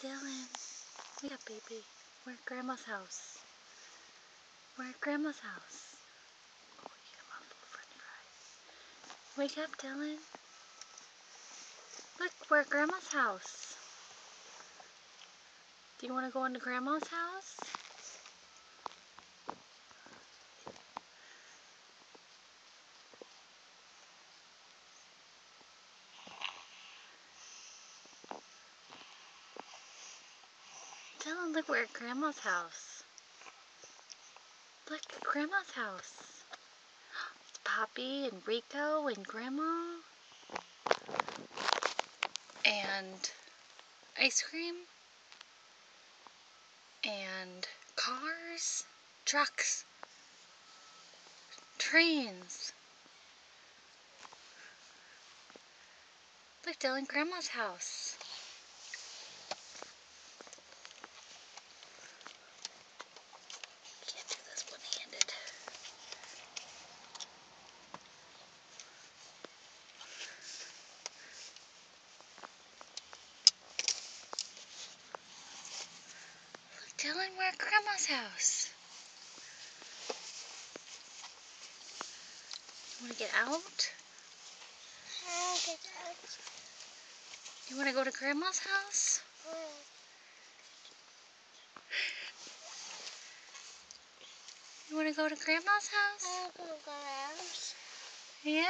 Dylan, wake up, baby. We're at Grandma's house. We're at Grandma's house. Oh, you get a mouthful of french fries. Wake up, Dylan. Look, we're at Grandma's house. Do you want to go into Grandma's house? Dylan, look, we're at Grandma's house. Look, Grandma's house. It's Poppy and Rico and Grandma. And ice cream. And cars. Trucks. Trains. Look, Dylan, Grandma's house. Can't do this one-handed. Look, Dylan, we're at Grandma's house. You want to get out? I'll get out. You want to go to Grandma's house? You want to go to Grandma's house? I'll go to Grandma's. Yeah?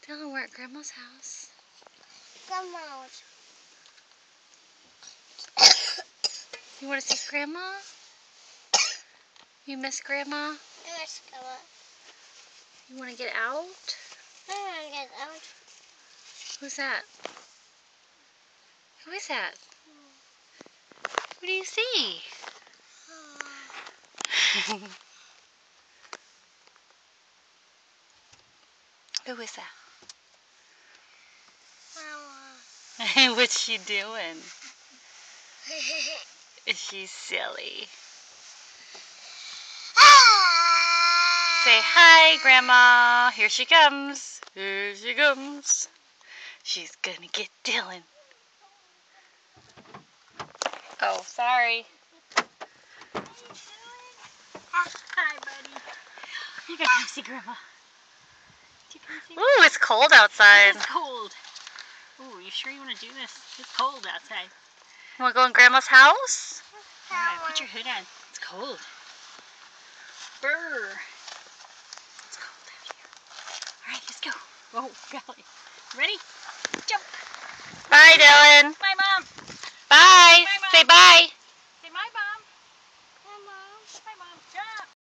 Dylan, we're at Grandma's house. Grandma's. You want to see Grandma? You miss Grandma? Yes, Grandma. You want to get out? I want to get out. Who's that? Who is that? What do you see? Who is that? Mama. What's she doing? She's silly. Say hi, Grandma. Here she comes. Here she comes. She's gonna get Dylan. Oh, sorry. Hi, buddy. You gotta come see Grandma. Ooh, it's cold outside. It's cold. Ooh, you sure you want to do this? It's cold outside. You wanna go in Grandma's house? Alright, put your hood on. It's cold. Brr. It's cold out here. Alright, let's go. Oh, golly. Ready? Jump. Bye, Dylan. Bye, Mom. Bye. Bye, Mom. Say bye.